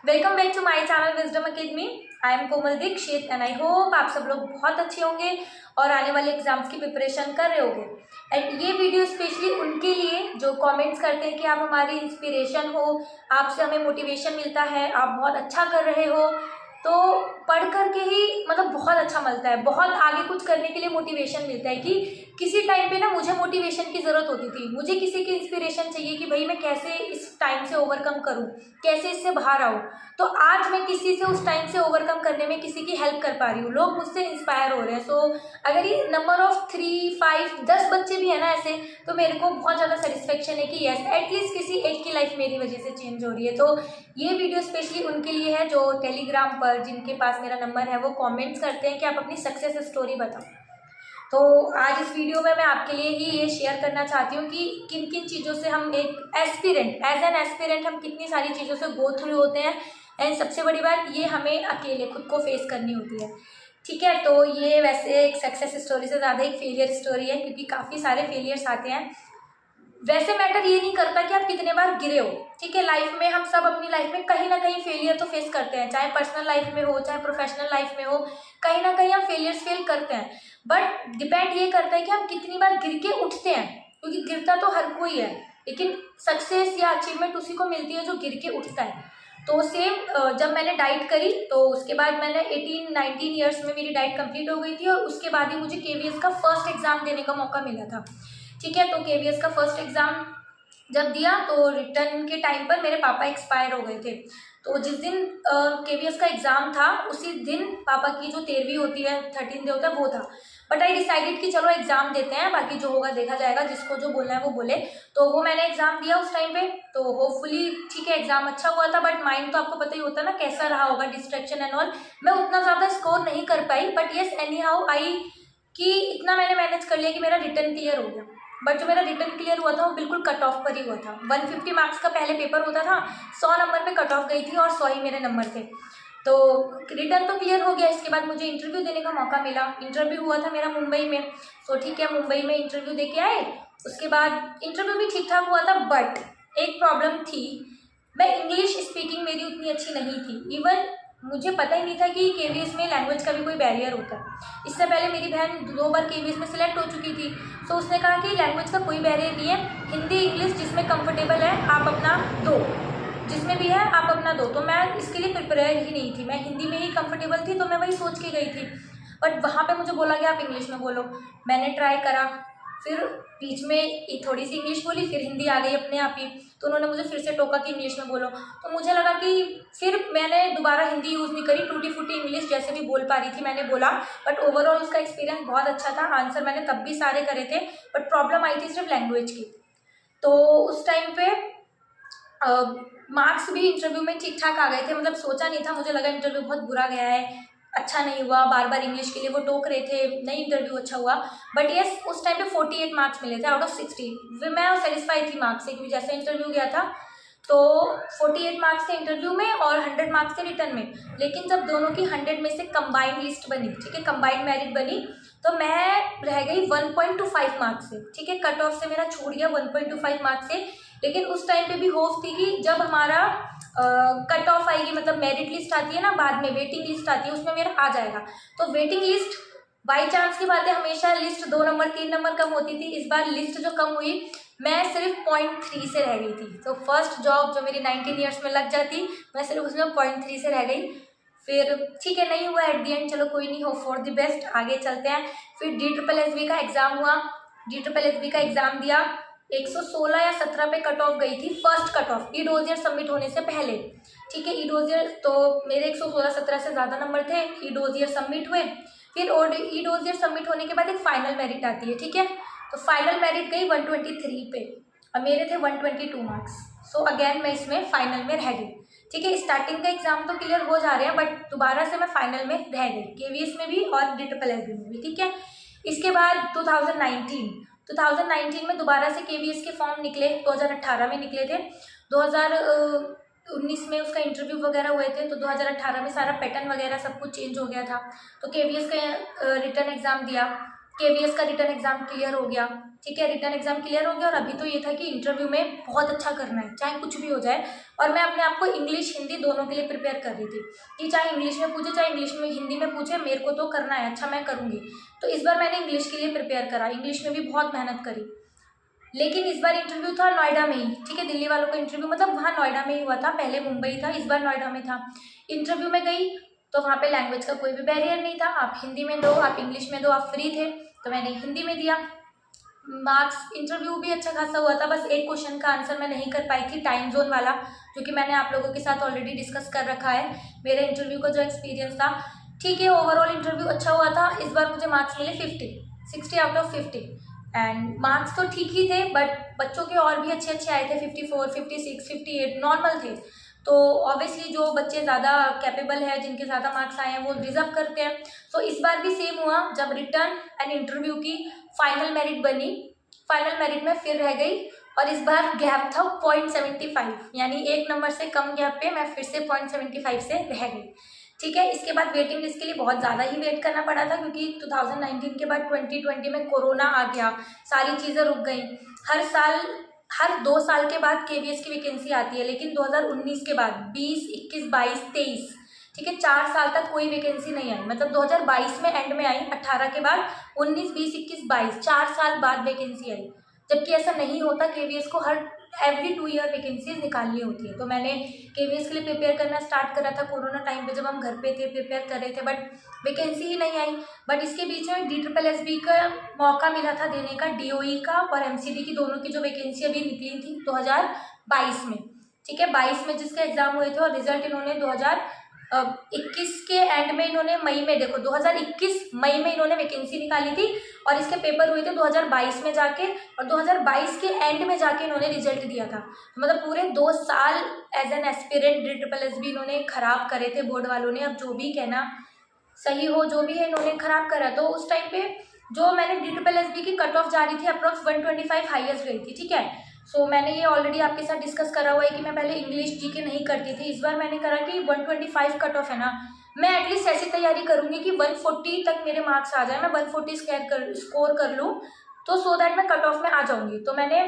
Welcome back to my channel Wisdom Academy. I am Komal Dikshit and I hope आप सब लोग बहुत अच्छे होंगे और आने वाले एग्जाम्स की प्रिपरेशन कर रहे होंगे। एंड ये वीडियो स्पेशली उनके लिए जो कमेंट्स करते हैं कि आप हमारी इंस्पिरेशन हो, आपसे हमें मोटिवेशन मिलता है, आप बहुत अच्छा कर रहे हो, तो पढ़ कर के ही मतलब बहुत अच्छा मिलता है, बहुत आगे कुछ करने के लिए मोटिवेशन मिलता है। कि किसी टाइम पे ना मुझे मोटिवेशन की ज़रूरत होती थी, मुझे किसी की इंस्पिरेशन चाहिए कि भाई मैं कैसे इस टाइम से ओवरकम करूं, कैसे इससे बाहर आऊं। तो आज मैं किसी से उस टाइम से ओवरकम करने में किसी की हेल्प कर पा रही हूँ, लोग मुझसे इंस्पायर हो रहे हैं। सो अगर ये नंबर ऑफ 3, 5, 10 बच्चे भी है ना ऐसे, तो मेरे को बहुत ज़्यादा सेटिस्फेक्शन है कि यस एटलीस्ट किसी एक की लाइफ मेरी वजह से चेंज हो रही है। तो ये वीडियो स्पेशली उनके लिए है जो टेलीग्राम पर, जिनके पास मेरा नंबर है, वो कमेंट्स करते हैं कि आप अपनी सक्सेस स्टोरी बताओ। तो आज इस वीडियो में मैं आपके लिए ही ये शेयर करना चाहती हूँ कि किन किन चीज़ों से हम एक एस्पिरेंट, एज एन एस्पिरेंट हम कितनी सारी चीज़ों से गो थ्रू होते हैं। एंड सबसे बड़ी बात ये हमें अकेले खुद को फेस करनी होती है। ठीक है, तो ये वैसे एक सक्सेस स्टोरी से ज़्यादा एक फेलियर स्टोरी है, क्योंकि काफ़ी सारे फेलियर्स आते हैं। वैसे मैटर ये नहीं करता कि आप कितने बार गिरे हो। ठीक है, लाइफ में हम सब अपनी लाइफ में कहीं ना कहीं फेलियर तो फेस करते हैं, चाहे पर्सनल लाइफ में हो चाहे प्रोफेशनल लाइफ में हो, कहीं ना कहीं हम फेलियर्स फेल करते हैं। बट डिपेंड ये करता है कि हम कितनी बार गिर के उठते हैं, क्योंकि गिरता तो हर कोई है, लेकिन सक्सेस या अचीवमेंट उसी को मिलती है जो गिर के उठता है। तो सेम जब मैंने डाइट करी तो उसके बाद मैंने 18-19 ईयर्स में मेरी डाइट कंप्लीट हो गई थी, और उसके बाद ही मुझे केवीएस का फर्स्ट एग्जाम देने का मौका मिला था। ठीक है, तो केवीएस का फर्स्ट एग्ज़ाम जब दिया तो रिटर्न के टाइम पर मेरे पापा एक्सपायर हो गए थे। तो जिस दिन केवीएस का एग्ज़ाम था उसी दिन पापा की जो 13वीं होती है, 13th डे होता है, वो था। बट आई डिसाइडेड कि चलो एग्ज़ाम देते हैं, बाकी जो होगा देखा जाएगा, जिसको जो बोलना है वो बोले। तो वो मैंने एग्ज़ाम दिया उस टाइम पे। तो होपफुली ठीक है, एग्ज़ाम अच्छा हुआ था, बट माइंड तो आपको पता ही होता है ना कैसा रहा होगा, डिस्ट्रैक्शन एंड ऑल। मैं उतना ज़्यादा स्कोर नहीं कर पाई, but yes anyhow I कि इतना मैंने मैनेज कर लिया कि मेरा रिटर्न क्लियर हो गया। बट जो मेरा रिटर्न क्लियर हुआ था वो बिल्कुल कट ऑफ पर ही हुआ था। 150 मार्क्स का पहले पेपर होता था, 100 नंबर पे कट ऑफ गई थी और 100 ही मेरे नंबर थे। तो रिटर्न तो क्लियर हो गया। इसके बाद मुझे इंटरव्यू देने का मौका मिला। इंटरव्यू हुआ था मेरा मुंबई में। तो ठीक है, मुंबई में इंटरव्यू दे के आए। उसके बाद इंटरव्यू भी ठीक ठाक हुआ था, बट एक प्रॉब्लम थी, मैं इंग्लिश स्पीकिंग मेरी उतनी अच्छी नहीं थी। इवन मुझे पता ही नहीं था कि केवीएस में लैंग्वेज का भी कोई बैरियर होता है। इससे पहले मेरी बहन 2 बार केवीएस में सिलेक्ट हो चुकी थी। तो उसने कहा कि लैंग्वेज का कोई बैरियर नहीं है, हिंदी इंग्लिश जिसमें कंफर्टेबल है आप अपना दो, जिसमें भी है आप अपना दो। तो मैं इसके लिए प्रिपेयर ही नहीं थी, मैं हिंदी में ही कंफर्टेबल थी, तो मैं वही सोच के गई थी। बट वहाँ पे मुझे बोला गया आप इंग्लिश में बोलो। मैंने ट्राई करा, फिर बीच में थोड़ी सी इंग्लिश बोली, फिर हिंदी आ गई अपने आप ही। तो उन्होंने मुझे फिर से टोका कि इंग्लिश में बोलो। तो मुझे लगा कि फिर मैंने दोबारा हिंदी यूज़ नहीं करी, टूटी फूटी इंग्लिश जैसे भी बोल पा रही थी मैंने बोला। बट ओवरऑल उसका एक्सपीरियंस बहुत अच्छा था। आंसर मैंने तब भी सारे करे थे, बट प्रॉब्लम आई थी सिर्फ लैंग्वेज की। तो उस टाइम पे मार्क्स भी इंटरव्यू में ठीक ठाक आ गए थे, मतलब सोचा नहीं था, मुझे लगा इंटरव्यू बहुत बुरा गया है, अच्छा नहीं हुआ, बार बार इंग्लिश के लिए वो टोक रहे थे, नहीं इंटरव्यू अच्छा हुआ। बट येस उस टाइम पे 48 मार्क्स मिले थे आउट ऑफ 60। फिर मैं सेटिस्फाई थी मार्क्स से, क्योंकि जैसे इंटरव्यू गया था तो 48 मार्क्स थे इंटरव्यू में और 100 मार्क्स थे रिटर्न में। लेकिन जब दोनों की 100 में से कंबाइंड लिस्ट बनी, ठीक है, कंबाइंड मेरिट बनी, तो मैं रह गई 1.25 मार्क्स से। ठीक है, कट ऑफ से मेरा छूट गया 1.25 मार्क्स से। लेकिन उस टाइम पे भी होप थी कि जब हमारा कट ऑफ आएगी, मतलब मेरिट लिस्ट आती है ना, बाद में वेटिंग लिस्ट आती है, उसमें मेरा आ जाएगा। तो वेटिंग लिस्ट बाई चांस की बात है, हमेशा लिस्ट 2 नंबर 3 नंबर कम होती थी। इस बार लिस्ट जो कम हुई, मैं सिर्फ 0.3 से रह गई थी। तो फर्स्ट जॉब जो मेरी 19 ईयर्स में लग जाती, मैं सिर्फ उसमें 0.3 से रह गई। फिर ठीक है, नहीं हुआ एट दी एंड, चलो कोई नहीं, हो फॉर द बेस्ट, आगे चलते हैं। फिर DSSB का एग्ज़ाम हुआ। DSSB का एग्ज़ाम दिया, 116 या 17 पे कट ऑफ गई थी, फर्स्ट कट ऑफ ई डोजियर सबमिट होने से पहले। ठीक है, ई डोजियर तो मेरे 116-17 से ज़्यादा नंबर थे, ई डोजियर सबमिट हुए। फिर और ई डोजियर सबमिट होने के बाद एक फाइनल मेरिट आती है। ठीक है, तो फाइनल मेरिट गई 123 पे और मेरे थे 122 मार्क्स। सो अगेन मैं इसमें फाइनल में रह गई। ठीक है, स्टार्टिंग का एग्जाम तो क्लियर हो जा रहे हैं, बट दोबारा से मैं फाइनल में रह गई, केवीएस में भी और DSSB में भी। ठीक है, इसके बाद 2019 में दोबारा से केवीएस के फॉर्म निकले, 2018 में निकले थे। 2019 में उसका इंटरव्यू वगैरह हुए थे, तो 2018 में सारा पैटर्न वगैरह सब कुछ चेंज हो गया था। तो केवीएस का रिटर्न एग्ज़ाम दिया। केवीएस का रिटर्न एग्जाम क्लियर हो गया, ठीक है, रिटर्न एग्जाम क्लियर हो गया। और अभी तो ये था कि इंटरव्यू में बहुत अच्छा करना है, चाहे कुछ भी हो जाए। और मैं अपने आप को इंग्लिश हिंदी दोनों के लिए प्रिपेयर कर रही थी कि चाहे इंग्लिश में पूछे चाहे इंग्लिश में हिंदी में पूछे, मेरे को तो करना है, अच्छा मैं करूँगी। तो इस बार मैंने इंग्लिश के लिए प्रिपेयर करा, इंग्लिश में भी बहुत मेहनत करी। लेकिन इस बार इंटरव्यू था नोएडा में ही, ठीक है, दिल्ली वालों का इंटरव्यू मतलब वहाँ नोएडा में ही हुआ था, पहले मुंबई था, इस बार नोएडा में था। इंटरव्यू में गई तो वहाँ पे लैंग्वेज का कोई भी बैरियर नहीं था, आप हिंदी में दो आप इंग्लिश में दो, आप फ्री थे। तो मैंने हिंदी में दिया, मार्क्स इंटरव्यू भी अच्छा खासा हुआ था। बस एक क्वेश्चन का आंसर मैं नहीं कर पाई थी, टाइम जोन वाला, जो कि मैंने आप लोगों के साथ ऑलरेडी डिस्कस कर रखा है मेरे इंटरव्यू का जो एक्सपीरियंस था। ठीक है, ओवरऑल इंटरव्यू अच्छा हुआ था। इस बार मुझे मार्क्स मिले 60 आउट ऑफ 50 एंड मार्क्स तो ठीक ही थे, बट बच्चों के और भी अच्छे अच्छे आए थे, 54, 56, 58 नॉर्मल थे। तो ऑब्वियसली जो बच्चे ज़्यादा कैपेबल है, जिनके ज़्यादा मार्क्स आए हैं, वो डिजर्व करते हैं। सो इस बार भी सेम हुआ, जब रिटर्न एंड इंटरव्यू की फाइनल मेरिट बनी, फाइनल मेरिट में फिर रह गई। और इस बार गैप था 0.75, यानी 1 नंबर से कम गैप पे मैं फिर से 0.75 से रह गई। ठीक है, इसके बाद वेटिंग लिस्ट के लिए बहुत ज़्यादा ही वेट करना पड़ा था, क्योंकि 2019 के बाद 2020 में कोरोना आ गया, सारी चीज़ें रुक गई। हर साल हर 2 साल के बाद केवीएस की वैकेंसी आती है, लेकिन 2019 के बाद 20, 21, 22, 23, ठीक है, 4 साल तक कोई वैकेंसी नहीं आई। मतलब 2022 में एंड में आई, 18 के बाद 19, 20, 21, 22, 4 साल बाद वैकेंसी आई। जबकि ऐसा नहीं होता, केवीएस को हर एवरी 2 ईयर वैकेंसीज निकालनी होती है। तो मैंने केवीएस के लिए प्रिपेयर करना स्टार्ट करा था कोरोना टाइम पे, जब हम घर पे थे, प्रिपेयर कर रहे थे, बट वैकेंसी ही नहीं आई। बट इसके बीच में DSSB का मौका मिला था देने का, DOE का और MCD की, दोनों की जो वैकेंसी अभी निकली थी 2022 में, ठीक है, 22 में जिसके एग्जाम हुए थे। और रिजल्ट इन्होंने 2021 के एंड में, इन्होंने मई में, देखो 2021 मई में इन्होंने वैकेंसी निकाली थी, और इसके पेपर हुए थे 2022 में जाके, और 2022 के एंड में जाके इन्होंने रिजल्ट दिया था। मतलब पूरे 2 साल एज एन एस्पिरेंट DSSB इन्होंने खराब करे थे बोर्ड वालों ने। अब जो भी कहना सही हो, जो भी है, इन्होंने खराब करा। तो उस टाइम पे जो मैंने DSSB की कट ऑफ जा रही थी, अप्रॉक्स 125 हाईएस्ट गई थी, ठीक है। सो मैंने ये ऑलरेडी आपके साथ डिस्कस करा हुआ है कि मैं पहले इंग्लिश GK नहीं करती थी। इस बार मैंने करा कि 125 कट ऑफ है ना, मैं एटलीस्ट ऐसी तैयारी करूंगी कि 140 तक मेरे मार्क्स आ जाए, मैं 140 स्कोर कर लूँ, तो सो दैट मैं कट ऑफ में आ जाऊंगी। तो मैंने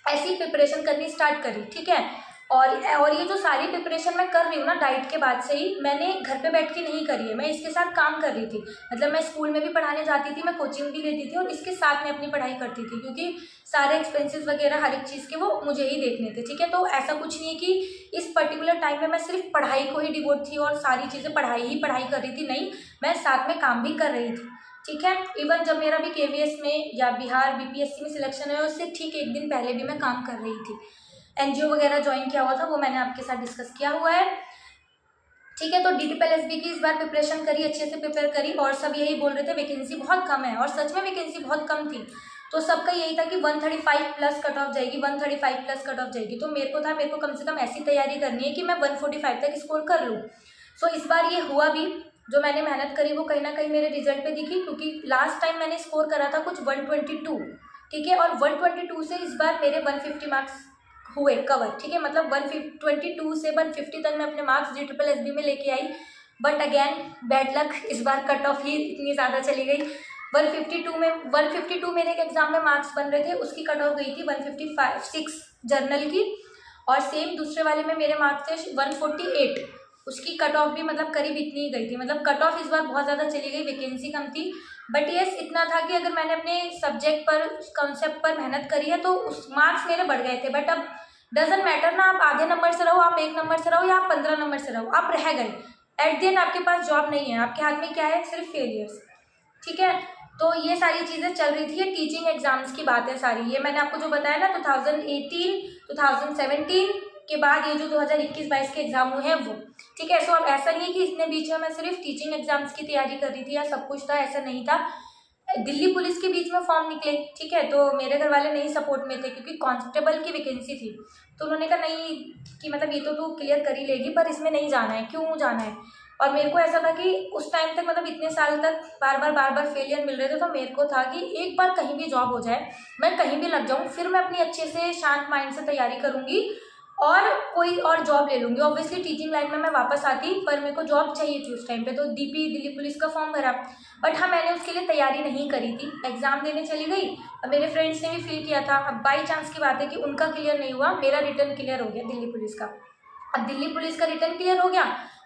ऐसी प्रिपरेशन करनी स्टार्ट करी, ठीक है। और ये जो सारी प्रिपरेशन मैं कर रही हूँ ना, डाइट के बाद से ही, मैंने घर पे बैठ के नहीं करी है, मैं इसके साथ काम कर रही थी। मतलब मैं स्कूल में भी पढ़ाने जाती थी, मैं कोचिंग भी लेती थी, और इसके साथ में अपनी पढ़ाई करती थी, क्योंकि सारे एक्सपेंसेस वगैरह हर एक चीज़ के वो मुझे ही देखने थे, ठीक है। तो ऐसा कुछ नहीं है कि इस पर्टिकुलर टाइम में मैं सिर्फ पढ़ाई को ही डिवोट थी और सारी चीज़ें पढ़ाई ही पढ़ाई कर रही थी, नहीं, मैं साथ में काम भी कर रही थी, ठीक है। इवन जब मेरा भी KVS में या बिहार BPSC में सिलेक्शन है, उससे ठीक 1 दिन पहले भी मैं काम कर रही थी। NGO वगैरह ज्वाइन किया हुआ था, वो मैंने आपके साथ डिस्कस किया हुआ है, ठीक है। तो DSSB की इस बार प्रिपरेशन करी, अच्छे से प्रिपेयर करी, और सब यही बोल रहे थे वैकेंसी बहुत कम है, और सच में वैकेंसी बहुत कम थी। तो सबका यही था कि 135 प्लस कट ऑफ जाएगी, 135 प्लस कट ऑफ जाएगी। तो मेरे को कम से कम ऐसी तैयारी करनी है कि मैं 145 तक स्कोर कर लूँ। सो इस बार ये हुआ भी, जो मैंने मेहनत करी वो कहीं ना कहीं मेरे रिजल्ट पे दिखी, क्योंकि लास्ट टाइम मैंने स्कोर करा था कुछ 122, ठीक है, और 122 से इस बार मेरे 150 मार्क्स हुए कवर, ठीक है। मतलब 122 से 150 तक मैं अपने मार्क्स DSSB में लेके आई। बट अगेन बैड लक, इस बार कट ऑफ ही इतनी ज़्यादा चली गई। 152 मेरे एक एग्जाम में मार्क्स बन रहे थे, उसकी कट ऑफ गई थी 156 जर्नल की, और सेम दूसरे वाले में मेरे मार्क्स थे 148, उसकी कट ऑफ भी मतलब करीब इतनी ही गई थी। मतलब कट ऑफ इस बार बहुत ज़्यादा चली गई, वैकेंसी कम थी। बट यस, इतना था कि अगर मैंने अपने सब्जेक्ट पर, उस कॉन्सेप्ट पर मेहनत करी है, तो उस मार्क्स मेरे बढ़ गए थे। बट अब डजेंट मैटर ना, आप आधे नंबर से रहो, आप 1 नंबर से रहो, या आप 15 नंबर से रहो, आप रह गए। एट द एंड आपके पास जॉब नहीं है, आपके हाथ में क्या है, सिर्फ फेलियर्स, ठीक है। तो ये सारी चीज़ें चल रही थी। ये टीचिंग एग्जाम्स की बात है सारी, ये मैंने आपको जो बताया ना 2018, 2017 के बाद ये जो 2021-22 के एग्जाम हुए हैं वो, ठीक है। सो अब ऐसा नहीं है कि इतने बीच में मैं सिर्फ टीचिंग एग्जाम्स की तैयारी कर रही थी या सब कुछ था, ऐसा नहीं था। दिल्ली पुलिस के बीच में फॉर्म निकले, ठीक है, तो मेरे घर वाले नहीं सपोर्ट में थे, क्योंकि कांस्टेबल की वैकेंसी थी। तो उन्होंने कहा नहीं, कि मतलब ये तो तू क्लियर कर ही लेगी, पर इसमें नहीं जाना है, क्यों जाना है। और मेरे को ऐसा था कि उस टाइम तक, मतलब इतने साल तक बार बार फेलियर मिल रहे थे, तो मेरे को था कि एक बार कहीं भी जॉब हो जाए, मैं कहीं भी लग जाऊँ, फिर मैं अपनी अच्छे से शांत माइंड से तैयारी करूँगी, और कोई और जॉब ले लूँगी। ऑब्वियसली टीचिंग लाइन में मैं वापस आती, पर मेरे को जॉब चाहिए थी उस टाइम पे, तो डीपी दिल्ली पुलिस का फॉर्म भरा। बट हाँ, मैंने उसके लिए तैयारी नहीं करी थी, एग्ज़ाम देने चली गई। और मेरे फ्रेंड्स ने भी फील किया था। अब बाई चांस की बात है कि उनका क्लियर नहीं हुआ, मेरा रिटर्न क्लियर हो गया दिल्ली पुलिस का। अब दिल्ली पुलिस का रिटर्न क्लियर हो गया,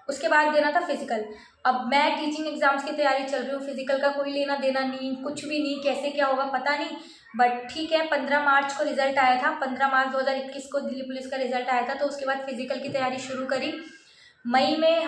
उसके बाद देना था फिजिकल। अब मैं टीचिंग एग्जाम्स की तैयारी चल रही हूँ, फिजिकल का कोई लेना देना नहीं, कुछ भी नहीं, कैसे क्या होगा पता नहीं। बट ठीक है, 15 मार्च को रिजल्ट आया था, 15 मार्च 2021 को दिल्ली पुलिस का रिजल्ट आया था। तो उसके बाद फिजिकल की तैयारी शुरू करी। मई में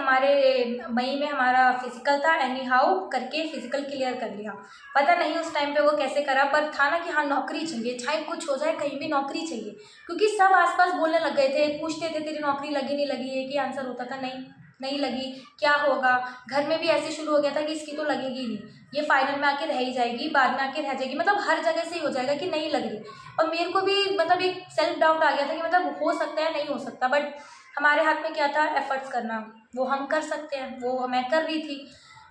हमारा फिजिकल था, एनी हाउ करके फिजिकल क्लियर कर लिया। पता नहीं उस टाइम पे वो कैसे करा, पर था ना कि हाँ नौकरी चाहिए, चाहे कुछ हो जाए कहीं भी नौकरी चाहिए। क्योंकि सब आसपास बोलने लग गए थे, पूछते थे तेरी नौकरी लगी नहीं लगी, एक ही आंसर होता था नहीं नहीं लगी, क्या होगा। घर में भी ऐसे शुरू हो गया था कि इसकी तो लगेगी ही नहीं, ये फाइनल में आके रह ही जाएगी, बाद में आके रह जाएगी, मतलब हर जगह से ही हो जाएगा कि नहीं लग रही। और मेरे को भी मतलब एक सेल्फ डाउट आ गया था कि मतलब हो सकता है नहीं हो सकता। बट हमारे हाथ में क्या था, एफर्ट्स करना, वो हम कर सकते हैं, वो मैं कर रही थी।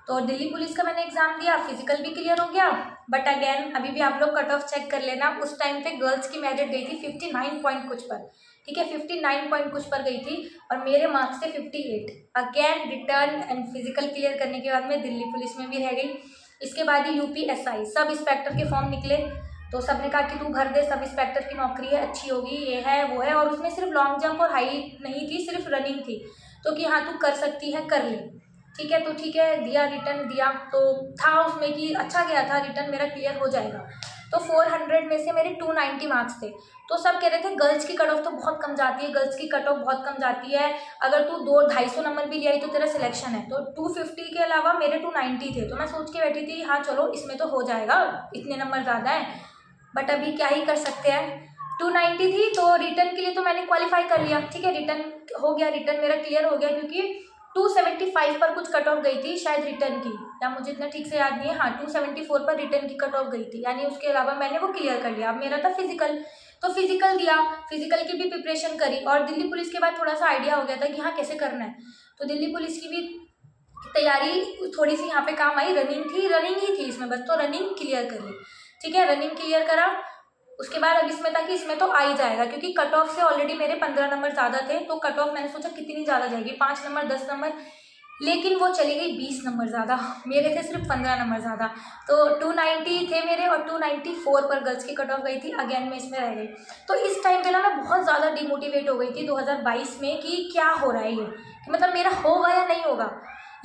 तो दिल्ली पुलिस का मैंने एग्जाम दिया, फिजिकल भी क्लियर हो गया। बट अगेन अभी भी आप लोग कट ऑफ चेक कर लेना, उस टाइम पे गर्ल्स की मेरिट गई थी 59 पॉइंट कुछ पर, ठीक है 59 पॉइंट कुछ पर गई थी, और मेरे मार्क्स थे 58। Again return and physical clear करने के बाद मैं दिल्ली पुलिस में भी रह गई। इसके बाद ही UPSI सब इंस्पेक्टर के फॉर्म निकले, तो सब ने कहा कि तू भर दे, सब इंस्पेक्टर की नौकरी है, अच्छी होगी, ये है वो है। और उसमें सिर्फ लॉन्ग जंप और हाइट नहीं थी, सिर्फ रनिंग थी। तो कि हाँ तू कर सकती है, कर ले, ठीक है। तो ठीक है, दिया, रिटर्न दिया, तो था उसमें कि अच्छा गया था, रिटर्न मेरा क्लियर हो जाएगा। तो 400 में से मेरे 290 मार्क्स थे। तो सब कह रहे थे गर्ल्स की कट ऑफ तो बहुत कम जाती है, गर्ल्स की कट ऑफ बहुत कम जाती है, अगर तू 200-250 नंबर भी ले आई तो तेरा सिलेक्शन है। तो 250 के अलावा मेरे 290 थे, तो मैं सोच के बैठी थी हाँ चलो इसमें तो हो जाएगा, इतने नंबर ज़्यादा है। बट अभी क्या ही कर सकते हैं, 290 थी, तो रिटर्न के लिए तो मैंने क्वालिफाई कर लिया, ठीक है, रिटर्न हो गया, रिटर्न मेरा क्लियर हो गया। क्योंकि 275 पर कुछ कट ऑफ गई थी शायद रिटर्न की, या मुझे इतना ठीक से याद नहीं है, हाँ 274 पर रिटर्न की कट ऑफ गई थी, यानी उसके अलावा मैंने वो क्लियर कर लिया। अब मेरा था फिजिकल, तो फिजिकल दिया, फिजिकल की भी प्रिपरेशन करी, और दिल्ली पुलिस के बाद थोड़ा सा आइडिया हो गया था कि हाँ कैसे करना है। तो दिल्ली पुलिस की भी तैयारी थोड़ी सी यहाँ पे काम आई, रनिंग ही थी इसमें बस, तो रनिंग क्लियर करी, ठीक है, रनिंग क्लियर करा। उसके बाद अब इसमें था कि इसमें तो आ ही जाएगा, क्योंकि कट ऑफ से ऑलरेडी मेरे 15 नंबर ज़्यादा थे। तो कट ऑफ मैंने सोचा कितनी ज़्यादा जाएगी, 5 नंबर 10 नंबर, लेकिन वो चली गई 20 नंबर ज़्यादा, मेरे थे सिर्फ 15 नंबर ज़्यादा। तो 290 थे मेरे, और 294 पर गर्ल्स की कट ऑफ गई थी, अगेन मैं इसमें रह गई। तो इस टाइम पे ना मैं बहुत ज़्यादा डिमोटिवेट हो गई थी 2022 में कि क्या हो रहा है ये, कि मतलब मेरा होगा या नहीं होगा।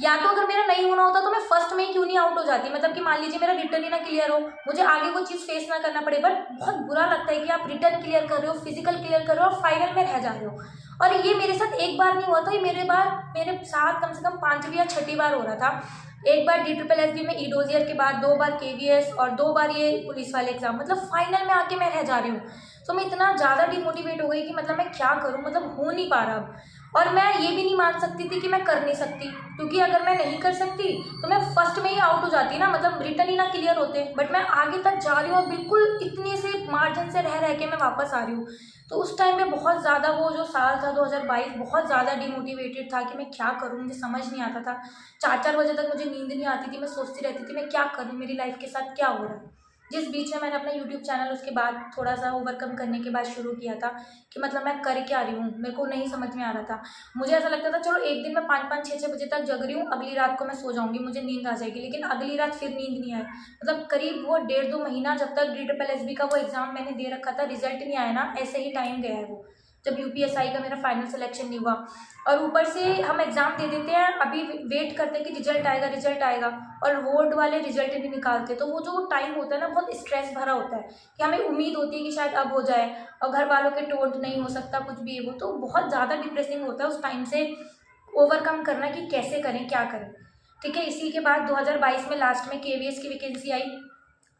या तो अगर मेरा नहीं होना होता तो मैं फर्स्ट में ही क्यों नहीं आउट हो जाती, मतलब कि मान लीजिए मेरा रिटर्न ही ना क्लियर हो, मुझे आगे वो चीज़ फेस ना करना पड़े। बट बहुत बुरा लगता है कि आप रिटर्न क्लियर कर रहे हो, फिजिकल क्लियर कर रहे हो, और फाइनल में रह जा रहे हो। और ये मेरे साथ एक बार नहीं हुआ था, ये मेरे साथ कम से कम 5वीं या 6ठी बार हो रहा था। एक बार DSSB में डोजियर के बाद, 2 बार KVS, और 2 बार ये पुलिस वाले एग्जाम, मतलब फाइनल में आके मैं रह जा रही हूँ। तो मैं इतना ज़्यादा डिमोटिवेट हो गई कि मतलब मैं क्या करूँ, मतलब हो नहीं पा रहा अब। और मैं ये भी नहीं मान सकती थी कि मैं कर नहीं सकती, क्योंकि अगर मैं नहीं कर सकती तो मैं फर्स्ट में ही आउट हो जाती ना, मतलब रिटर्न ही ना क्लियर होते। बट मैं आगे तक जा रही हूँ और बिल्कुल इतने से मार्जिन से रह के मैं वापस आ रही हूँ। तो उस टाइम में बहुत ज़्यादा, वो जो साल था 2022, बहुत ज़्यादा डिमोटिवेटेड था कि मैं क्या करूँ, मुझे समझ नहीं आता था। 4-4 बजे तक मुझे नींद नहीं आती थी, मैं सोचती रहती थी मैं क्या करूँ, मेरी लाइफ के साथ क्या हो रहा है। जिस बीच में मैंने अपना यूट्यूब चैनल उसके बाद थोड़ा सा ओवरकम करने के बाद शुरू किया था कि मतलब मैं कर क्या रही हूँ, मेरे को नहीं समझ में आ रहा था। मुझे ऐसा लगता था चलो एक दिन मैं 5-5, 6-6 बजे तक जग रही हूँ, अगली रात को मैं सो जाऊँगी, मुझे नींद आ जाएगी, लेकिन अगली रात फिर नींद नहीं आए। मतलब करीब वो 1.5-2 महीना, जब तक DSSB का वो एग्ज़ाम मैंने दे रखा था, रिजल्ट नहीं आया ना, ऐसे ही टाइम गया है वो, जब UPSI का मेरा फाइनल सिलेक्शन नहीं हुआ। और ऊपर से हम एग्ज़ाम दे देते हैं, अभी वेट करते हैं कि रिजल्ट आएगा, और बोर्ड वाले रिजल्ट नहीं निकालते। तो वो जो टाइम होता है ना, बहुत स्ट्रेस भरा होता है कि हमें उम्मीद होती है कि शायद अब हो जाए, और घर वालों के टोंट नहीं हो सकता कुछ भी, वो तो बहुत ज़्यादा डिप्रेसिंग होता है उस टाइम से ओवरकम करना कि कैसे करें, क्या करें, ठीक है। इसी के बाद 2022 में लास्ट में KVS की वैकेंसी आई,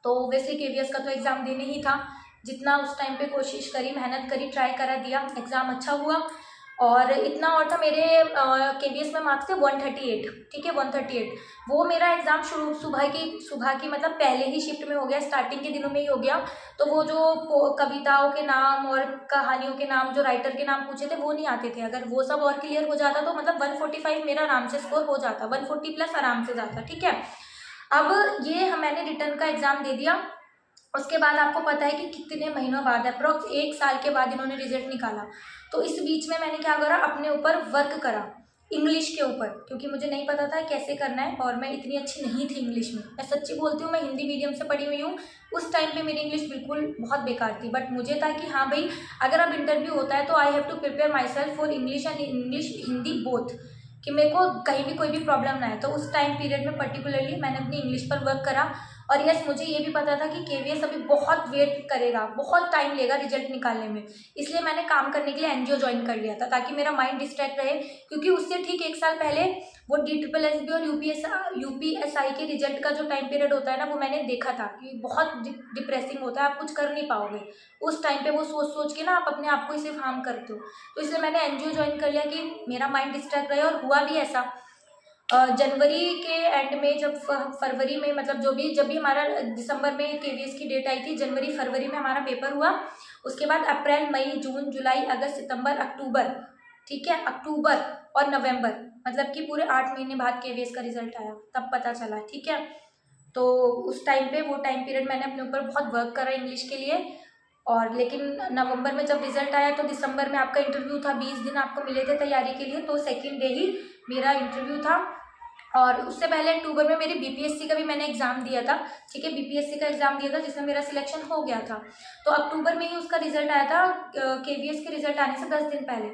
तो ओब्वियसली KVS का तो एग्ज़ाम देने ही था। जितना उस टाइम पे कोशिश करी, मेहनत करी, ट्राई करा, दिया, एग्ज़ाम अच्छा हुआ। और इतना और था, मेरे KVS में मार्क्स थे 138, ठीक है 138। वो मेरा एग्ज़ाम शुरू सुबह की मतलब पहले ही शिफ्ट में हो गया, स्टार्टिंग के दिनों में ही हो गया। तो वो जो कविताओं के नाम और कहानियों के नाम, जो राइटर के नाम पूछे थे, वो नहीं आते थे। अगर वो सब और क्लियर हो जाता तो मतलब 145 मेरा आराम से स्कोर हो जाता, 140 प्लस आराम से जाता, ठीक है। अब ये मैंने रिटर्न का एग्ज़ाम दे दिया, उसके बाद आपको पता है कि कितने महीनों बाद, अप्रोक्स 1 साल के बाद इन्होंने रिजल्ट निकाला। तो इस बीच में मैंने क्या करा, अपने ऊपर वर्क करा इंग्लिश के ऊपर, क्योंकि मुझे नहीं पता था कैसे करना है और मैं इतनी अच्छी नहीं थी इंग्लिश में। मैं सच्ची बोलती हूँ, मैं हिंदी मीडियम से पढ़ी हुई हूँ। उस टाइम पे मेरी इंग्लिश बिल्कुल बहुत बेकार थी, बट मुझे था कि हाँ भाई, अगर अब इंटरव्यू होता है तो I have to prepare myself for English and English Hindi both, कि मेरे को कहीं भी कोई भी प्रॉब्लम ना आए। तो उस टाइम पीरियड में पर्टिकुलरली मैंने अपनी इंग्लिश पर वर्क करा। और यस, मुझे ये भी पता था कि केवीएस अभी बहुत वेट करेगा, बहुत टाइम लेगा रिजल्ट निकालने में, इसलिए मैंने काम करने के लिए एनजीओ ज्वाइन कर लिया था, ताकि मेरा माइंड डिस्ट्रैक्ट रहे। क्योंकि उससे ठीक 1 साल पहले वो DSSB और यूपीएसआई के रिजल्ट का जो टाइम पीरियड होता है ना, वो मैंने देखा था कि बहुत डिप्रेसिंग होता है, आप कुछ कर नहीं पाओगे उस टाइम पे। वो सोच सोच के ना आप अपने आप को ही सिर्फ हार्म करते हो। तो इसलिए मैंने एनजीओ ज्वाइन कर लिया कि मेरा माइंड डिस्ट्रैक्ट रहे, और हुआ भी ऐसा। जनवरी के एंड में, जब फरवरी में, मतलब जब भी हमारा दिसंबर में केवीएस की डेट आई थी, जनवरी फरवरी में हमारा पेपर हुआ। उसके बाद अप्रैल, मई, जून, जुलाई, अगस्त, सितंबर, अक्टूबर, ठीक है, अक्टूबर और नवंबर, मतलब कि पूरे 8 महीने बाद केवीएस का रिजल्ट आया, तब पता चला, ठीक है। तो उस टाइम पे, वो टाइम पीरियड मैंने अपने ऊपर बहुत वर्क करा इंग्लिश के लिए। और लेकिन नवंबर में जब रिजल्ट आया तो दिसंबर में आपका इंटरव्यू था, 20 दिन आपको मिले थे तैयारी के लिए, तो सेकेंड डे ही मेरा इंटरव्यू था। और उससे पहले अक्टूबर में मेरी बीपीएससी का भी मैंने एग्जाम दिया था, ठीक है, बीपीएससी का एग्जाम दिया था जिसमें मेरा सिलेक्शन हो गया था। तो अक्टूबर में ही उसका रिजल्ट आया था, केवीएस के रिजल्ट आने से 10 दिन पहले।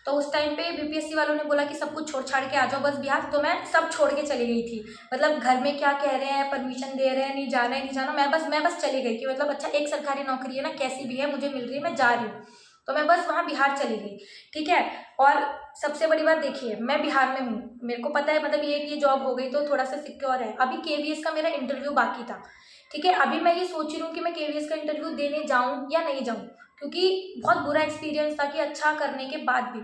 तो उस टाइम पे बीपीएससी वालों ने बोला कि सब कुछ छोड़ छाड़ के आ जाओ बस बिहार। तो मैं सब छोड़ के चली गई थी, मतलब घर में क्या कह रहे हैं, परमिशन दे रहे हैं, नहीं जाना है नहीं जाना, मैं बस चली गई कि मतलब अच्छा, एक सरकारी नौकरी है ना, कैसी भी है मुझे मिल रही है, मैं जा रही हूँ। तो मैं बस वहाँ बिहार चली गई, ठीक है। और सबसे बड़ी बात देखिए, मैं बिहार में हूँ, मेरे को पता है, मतलब ये कि जॉब हो गई तो थोड़ा सा सिक्योर है। अभी केवीएस का मेरा इंटरव्यू बाकी था, ठीक है। अभी मैं ये सोच रही हूँ कि मैं केवीएस का इंटरव्यू देने जाऊँ या नहीं जाऊँ, क्योंकि बहुत बुरा एक्सपीरियंस था कि अच्छा करने के बाद भी,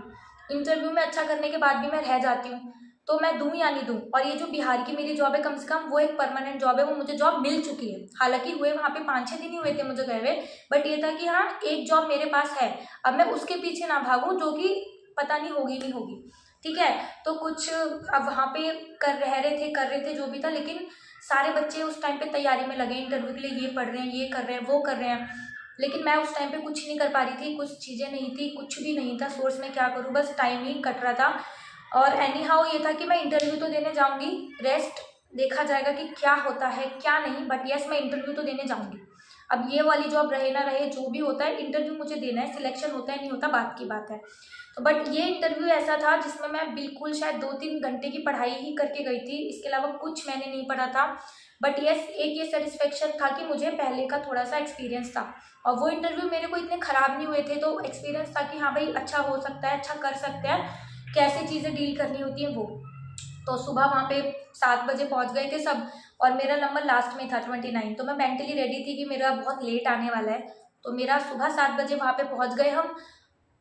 इंटरव्यू में अच्छा करने के बाद भी मैं रह जाती हूँ, तो मैं दूँ या नहीं दूँ। और ये जो बिहार की मेरी जॉब है, कम से कम वो एक परमानेंट जॉब है, वो मुझे जॉब मिल चुकी है। हालांकि हुए वहाँ पे 5-6 दिन ही हुए थे मुझे गए हुए, बट ये था कि हाँ, एक जॉब मेरे पास है, अब मैं उसके पीछे ना भागूं जो कि पता नहीं होगी नहीं होगी, ठीक है। तो कुछ अब वहाँ पे कर रहे थे जो भी था, लेकिन सारे बच्चे उस टाइम पे तैयारी में लगे इंटरव्यू के लिए, ये पढ़ रहे हैं, ये कर रहे हैं, वो कर रहे हैं, लेकिन मैं उस टाइम पे कुछ नहीं कर पा रही थी, कुछ चीज़ें नहीं थी, कुछ भी नहीं था सोर्स में, क्या करूँ, बस टाइम ही कट रहा था। और एनी हाउ ये था कि मैं इंटरव्यू तो देने जाऊँगी, रेस्ट देखा जाएगा कि क्या होता है क्या नहीं, बट यस, मैं इंटरव्यू तो देने जाऊँगी। अब ये वाली जॉब रहे ना रहे, जो भी होता है, इंटरव्यू मुझे देना है, सिलेक्शन होता है नहीं होता बात की बात है। तो बट ये इंटरव्यू ऐसा था जिसमें मैं बिल्कुल शायद 2-3 घंटे की पढ़ाई ही करके गई थी, इसके अलावा कुछ मैंने नहीं पढ़ा था। बट यस, एक ये सेटिस्फेक्शन था कि मुझे पहले का थोड़ा सा एक्सपीरियंस था, और वो इंटरव्यू मेरे को इतने ख़राब नहीं हुए थे, तो एक्सपीरियंस था कि हाँ भाई, अच्छा हो सकता है, अच्छा कर सकते हैं, कैसे चीज़ें डील करनी होती हैं वो। तो सुबह वहाँ पे 7 बजे पहुँच गए थे सब, और मेरा नंबर लास्ट में था 29। तो मैं मेंटली रेडी थी कि मेरा बहुत लेट आने वाला है, तो मेरा सुबह 7 बजे वहाँ पे पहुँच गए हम,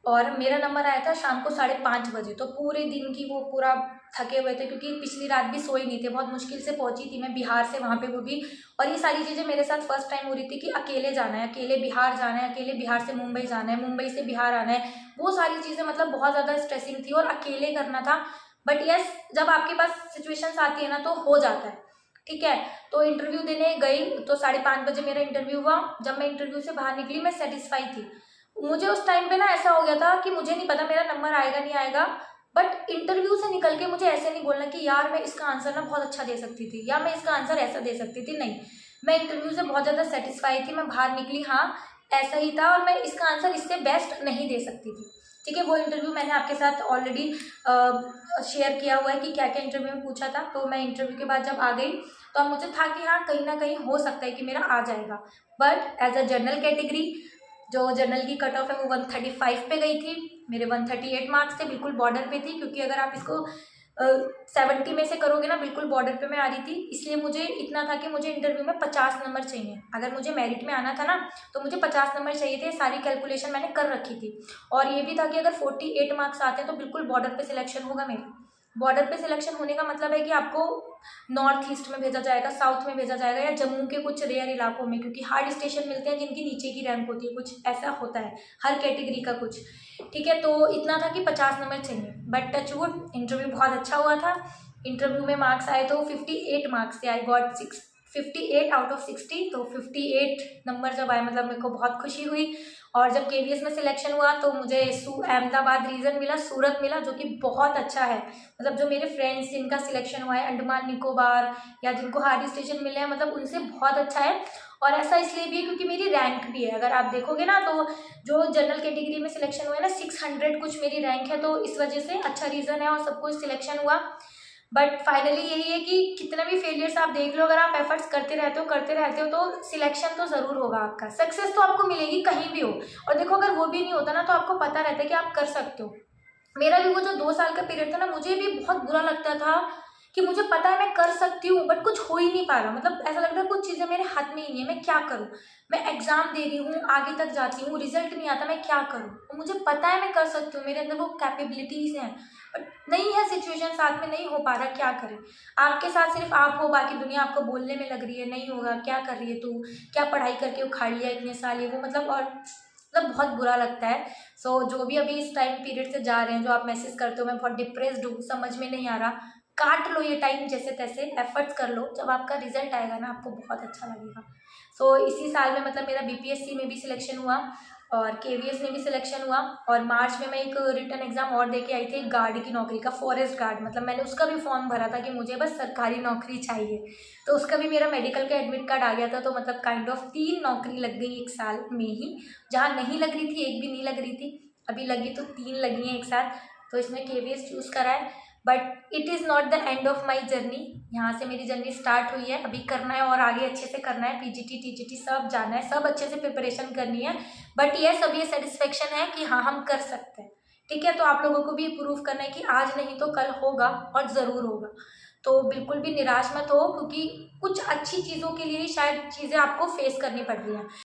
और मेरा नंबर आया था शाम को 5:30 बजे। तो पूरे दिन की वो पूरा थके हुए थे, क्योंकि पिछली रात भी सोए नहीं थे, बहुत मुश्किल से पहुंची थी मैं बिहार से वहाँ पे, वो भी। और ये सारी चीज़ें मेरे साथ फर्स्ट टाइम हो रही थी कि अकेले जाना है, अकेले बिहार जाना है, अकेले बिहार से मुंबई जाना है, मुंबई से बिहार आना है, वो सारी चीज़ें मतलब बहुत ज़्यादा स्ट्रेसिंग थी और अकेले करना था। बट यस, जब आपके पास सिचुएशंस आती है ना, तो हो जाता है, ठीक है। तो इंटरव्यू देने गई, तो 5:30 बजे मेरा इंटरव्यू हुआ। जब मैं इंटरव्यू से बाहर निकली, मैं सेटिस्फाई थी। मुझे उस टाइम पे ना ऐसा हो गया था कि मुझे नहीं पता मेरा नंबर आएगा नहीं आएगा, बट इंटरव्यू से निकल के मुझे ऐसे नहीं बोलना कि यार मैं इसका आंसर ना बहुत अच्छा दे सकती थी, या मैं इसका आंसर ऐसा दे सकती थी, नहीं। मैं इंटरव्यू से बहुत ज़्यादा सेटिस्फाई थी, मैं बाहर निकली, हाँ ऐसा ही था, और मैं इसका आंसर इससे बेस्ट नहीं दे सकती थी, ठीक है। वो इंटरव्यू मैंने आपके साथ ऑलरेडी शेयर किया हुआ है कि क्या क्या इंटरव्यू में पूछा था। तो मैं इंटरव्यू के बाद जब आ गई, तो अब मुझे था कि हाँ, कहीं ना कहीं हो सकता है कि मेरा आ जाएगा। But as a general category, जो जनरल की कट ऑफ है वो 135 पे गई थी, मेरे 138 मार्क्स थे, बिल्कुल बॉर्डर पे थी, क्योंकि अगर आप इसको 70 में से करोगे ना, बिल्कुल बॉर्डर पे मैं आ रही थी। इसलिए मुझे इतना था कि मुझे इंटरव्यू में 50 नंबर चाहिए, अगर मुझे मेरिट में आना था ना, तो मुझे 50 नंबर चाहिए थे। सारी कैलकुलेशन मैंने कर रखी थी, और ये भी था कि अगर 48 मार्क्स आते हैं तो बिल्कुल बॉर्डर पे सिलेक्शन होगा मेरा। बॉर्डर पे सिलेक्शन होने का मतलब है कि आपको नॉर्थ ईस्ट में भेजा जाएगा, साउथ में भेजा जाएगा, या जम्मू के कुछ रेयर इलाकों में, क्योंकि हार्ड स्टेशन मिलते हैं जिनकी नीचे की रैंक होती है, कुछ ऐसा होता है हर कैटेगरी का कुछ, ठीक है। तो इतना था कि 50 नंबर चाहिए। बट टचवुड, इंटरव्यू बहुत अच्छा हुआ था। इंटरव्यू में मार्क्स आए तो 58 मार्क्स थे, आई गॉट 58 आउट ऑफ 60, तो 58 नंबर जब आए मतलब मेरे को बहुत खुशी हुई। और जब KVS में सिलेक्शन हुआ तो मुझे अहमदाबाद रीजन मिला, सूरत मिला, जो कि बहुत अच्छा है। मतलब जो मेरे फ्रेंड्स जिनका सिलेक्शन हुआ है अंडमान निकोबार या जिनको हार्डी स्टेशन मिले हैं, मतलब उनसे बहुत अच्छा है। और ऐसा इसलिए भी है क्योंकि मेरी रैंक भी है, अगर आप देखोगे ना तो जो जनरल कैटेगरी में सिलेक्शन हुआ है ना 600 कुछ मेरी रैंक है, तो इस वजह से अच्छा रीज़न है और सब कुछ सिलेक्शन हुआ। बट फाइनली यही है कि कितने भी फेलियर्स आप देख लो, अगर आप एफर्ट्स करते रहते हो तो सिलेक्शन तो ज़रूर होगा, आपका सक्सेस तो आपको मिलेगी कहीं भी हो। और देखो अगर वो भी नहीं होता ना तो आपको पता रहता है कि आप कर सकते हो। मेरा भी वो जो 2 साल का पीरियड था ना, मुझे भी बहुत बुरा लगता था कि मुझे पता है मैं कर सकती हूँ बट कुछ हो ही नहीं पा रहा। मतलब ऐसा लगता है कुछ चीज़ें मेरे हाथ में ही नहीं है, मैं क्या करूँ। मैं एग्जाम दे रही हूँ, आगे तक जाती हूँ, रिजल्ट नहीं आता, मैं क्या करूँ। तो मुझे पता है मैं कर सकती हूँ, मेरे अंदर वो कैपेबिलिटीज़ हैं, बट नहीं है सिचुएशन, साथ में नहीं हो पा रहा, क्या करें। आपके साथ सिर्फ आप हो, बाकी दुनिया आपको बोलने में लग रही है नहीं होगा, क्या कर रही है तू, क्या पढ़ाई करके उखाड़ लिया इतने साल, ये वो मतलब। और मतलब बहुत बुरा लगता है। जो भी अभी इस टाइम पीरियड से जा रहे हैं, जो आप मैसेज करते हो मैं बहुत डिप्रेस्ड हूँ, समझ में नहीं आ रहा, काट लो ये टाइम जैसे तैसे, एफर्ट्स कर लो, जब आपका रिजल्ट आएगा ना आपको बहुत अच्छा लगेगा। इसी साल में मतलब मेरा BPSC में भी सिलेक्शन हुआ और KVS में भी सिलेक्शन हुआ। और मार्च में मैं एक रिटन एग्जाम और दे के आई थी, गार्ड की नौकरी का, फॉरेस्ट गार्ड। मतलब मैंने उसका भी फॉर्म भरा था कि मुझे बस सरकारी नौकरी चाहिए, तो उसका भी मेरा मेडिकल का एडमिट कार्ड आ गया था। तो मतलब काइंड ऑफ 3 नौकरी लग गई एक साल में ही, जहाँ नहीं लग रही थी एक भी नहीं लग रही थी, अभी लगी तो 3 लगी हैं एक साथ। तो इसमें KVS चूज़ करा है। But it is not the end of my journey, यहाँ से मेरी जर्नी स्टार्ट हुई है, अभी करना है और आगे अच्छे से करना है। PGT TGT सब जाना है, सब अच्छे से प्रिपरेशन करनी है। बट ये सब ये सेटिस्फेक्शन है कि हाँ हम कर सकते हैं। ठीक है, तो आप लोगों को भी प्रूव करना है कि आज नहीं तो कल होगा और ज़रूर होगा। तो बिल्कुल भी निराश मत हो, क्योंकि कुछ अच्छी चीज़ों के लिए ही शायद चीज़ें आपको फेस करनी पड़ रही हैं।